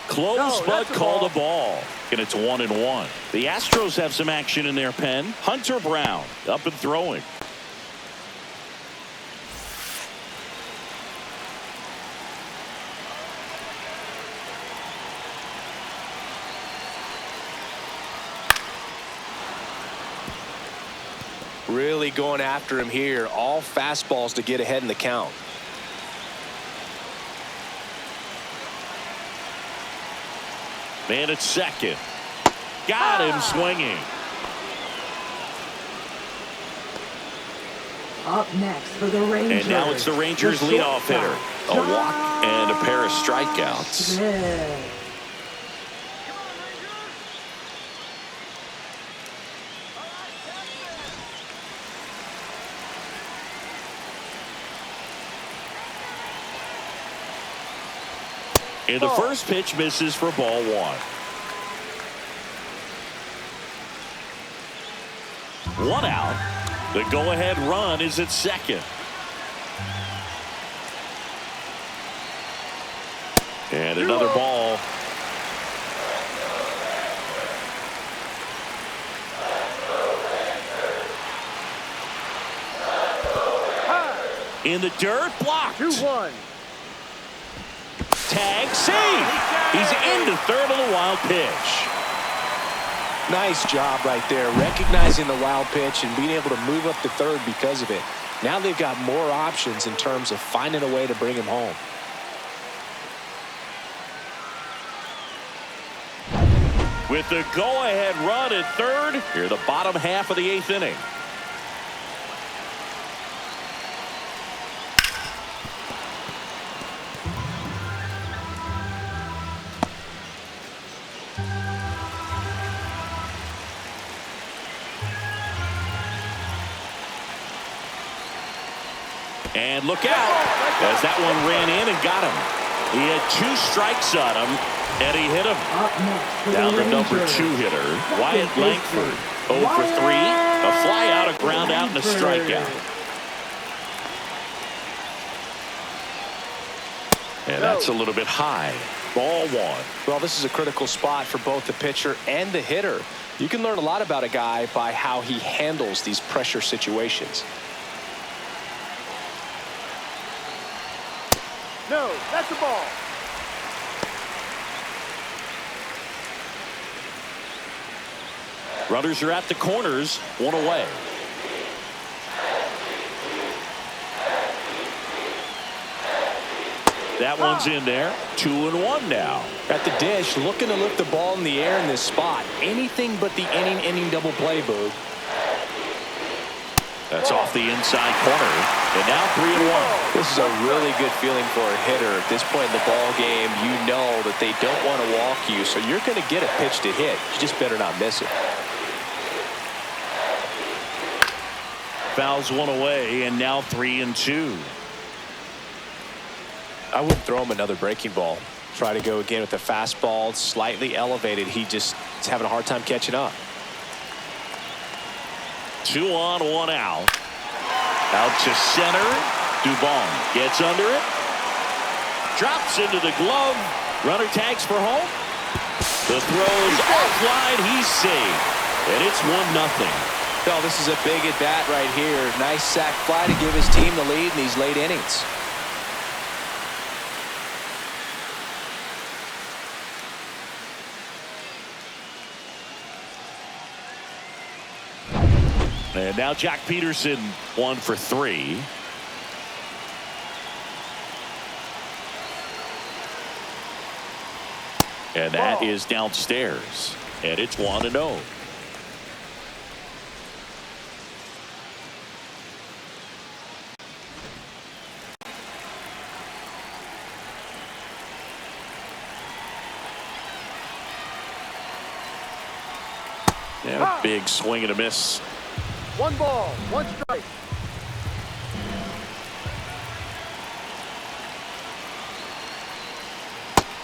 Close, but called a ball. And it's 1-1. The Astros have some action in their pen. Hunter Brown up and throwing. Really going after him here. All fastballs to get ahead in the count. Man at second. Got him swinging. Up next for the Rangers. And now it's the Rangers leadoff hitter. A walk and a pair of strikeouts. Smith. And the first pitch misses for ball one. One out. The go-ahead run is at second. And another ball. In the dirt, blocked. 2-1. Tag, save. He's into third on the wild pitch. Nice job right there, recognizing the wild pitch and being able to move up to third because of it. Now they've got more options in terms of finding a way to bring him home. With the go-ahead run at third, here the bottom half of the eighth inning. And look out, as that one ran in and got him. He had 2 strikes on him, and he hit him. Down to number 2 hitter, Wyatt Langford. 0 for 3, a fly out, a ground out, and a strikeout. And that's a little bit high. Ball one. Well, this is a critical spot for both the pitcher and the hitter. You can learn a lot about a guy by how he handles these pressure situations. No, that's the ball. Runners are at the corners, 1 away. That one's in there. 2-1 now. At the dish, looking to lift the ball in the air in this spot. Anything but the inning double play, Boog. That's off the inside corner. And now 3-1. This is a really good feeling for a hitter. At this point in the ball game, you know that they don't want to walk you, so you're going to get a pitch to hit. You just better not miss it. Fouls 1 away, and now 3-2. I wouldn't throw him another breaking ball. Try to go again with the fastball, slightly elevated. He just is having a hard time catching up. 2 on, 1 out. Out to center. Dubon gets under it. Drops into the glove. Runner tags for home. The throw's offline. He's safe. And it's 1-0. Well, this is a big at bat right here. Nice sac fly to give his team the lead in these late innings. And now Jack Peterson 1 for 3. And that is downstairs. And it's 1-0. And a big swing and a miss. 1 ball, 1 strike.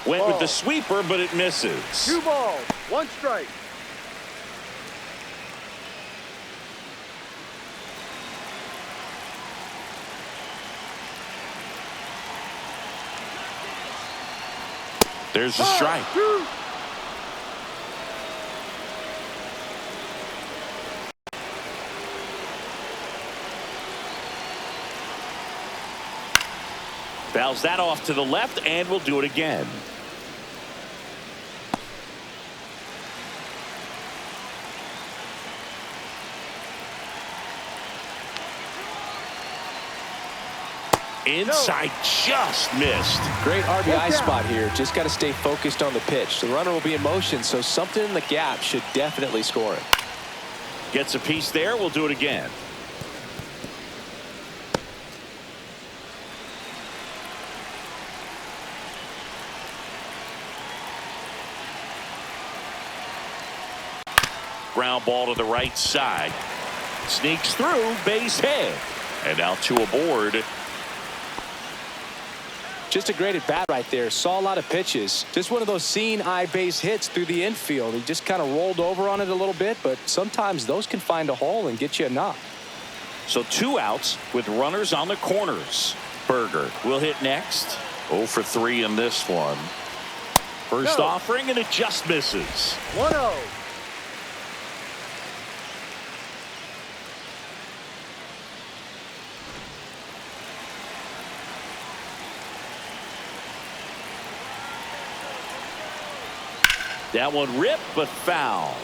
Went with the sweeper, but it misses. 2 balls, 1 strike. There's a strike. Fouls that off to the left, and we'll do it again. Inside, just missed. Great RBI spot here. Just got to stay focused on the pitch. The runner will be in motion, so something in the gap should definitely score it. Gets a piece there. We'll do it again. Ground ball to the right side. Sneaks through, base hit. And now 2 aboard. Just a great at bat right there. Saw a lot of pitches. Just one of those seeing eye base hits through the infield. He just kind of rolled over on it a little bit, but sometimes those can find a hole and get you a knock. So 2 outs with runners on the corners. Berger will hit next. 0 for 3 in this one. First offering, and it just misses. 1-0. That one ripped, but foul.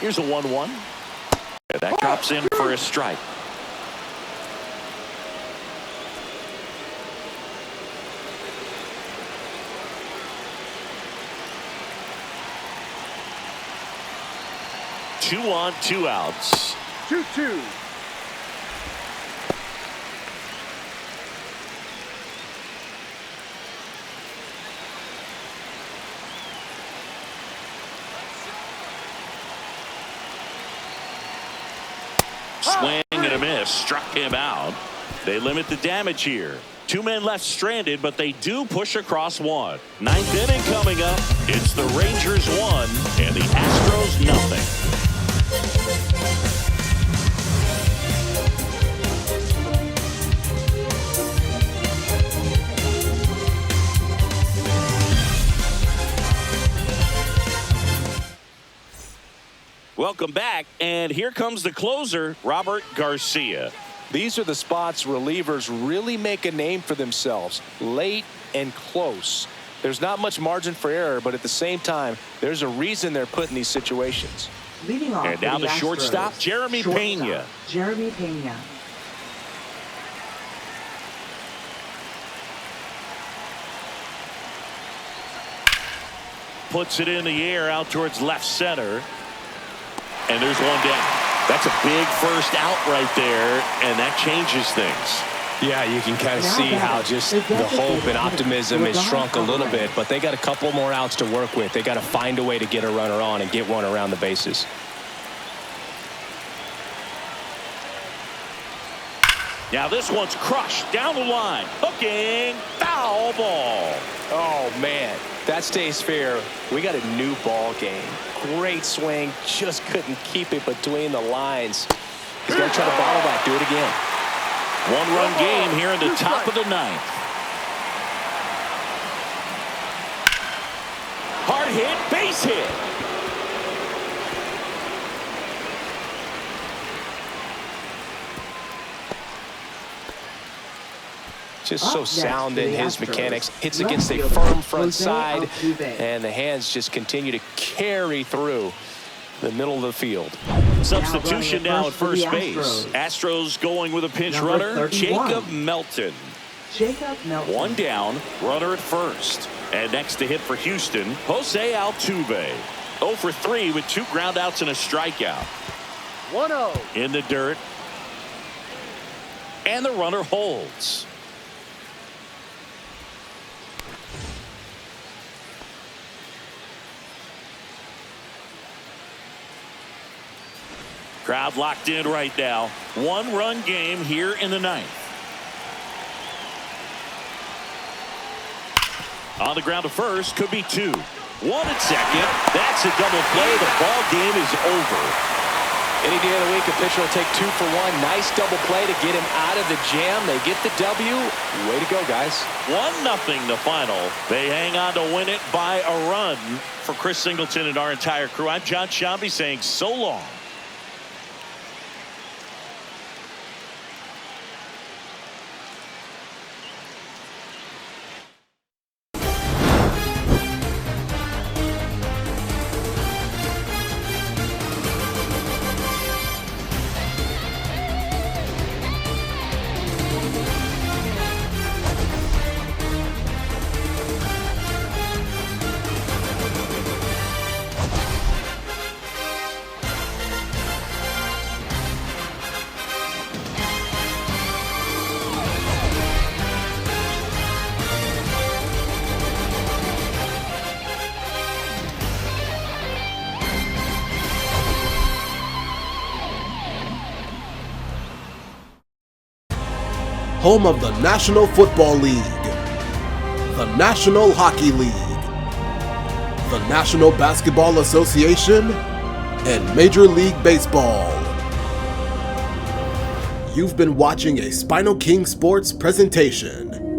Here's a 1-1. And that drops in for a strike. Two on, 2 outs. 2-2. Swing and a miss. Struck him out. They limit the damage here. 2 men left stranded, but they do push across 1. 9th inning coming up. It's the Rangers 1 and the Astros nothing. Welcome back, and here comes the closer, Robert Garcia. These are the spots relievers really make a name for themselves, late and close. There's not much margin for error, but at the same time, there's a reason they're put in these situations. Leading off And now the Astros, shortstop, Jeremy Pena. Jeremy Pena. Puts it in the air out towards left center. And there's one down. That's a big first out right there, and that changes things. Yeah, you can kind of see how just the hope and optimism has shrunk a little bit, but they got a couple more outs to work with. They got to find a way to get a runner on and get one around the bases. Now this one's crushed down the line. Hooking. Foul ball. Oh, man. That stays fair. We got a new ball game. Great swing. Just couldn't keep it between the lines. He's going to try to bottle that. Do it again. 1-run game here in the top of the 9th. Hard hit. Base hit. Just so sound in his mechanics. Hits against a firm front side, and the hands just continue to carry through the middle of the field. Substitution now at first base. Astros going with a pinch runner, Jacob Melton. One down, runner at first. And next to hit for Houston, Jose Altuve. 0 for 3 with 2 groundouts and a strikeout. 1-0. In the dirt. And the runner holds. Crowd locked in right now. 1-run game here in the 9th. On the ground to first, could be 2. 1 at second. That's a double play. The ball game is over. Any day of the week, a pitcher will take 2 for 1. Nice double play to get him out of the jam. They get the W. Way to go, guys. 1-0 the final. They hang on to win it by a run. For Chris Singleton and our entire crew, I'm John Shambi saying so long. home of the National Football League, the National Hockey League, the National Basketball Association, and Major League Baseball. You've been watching a SpinoKing Sports presentation.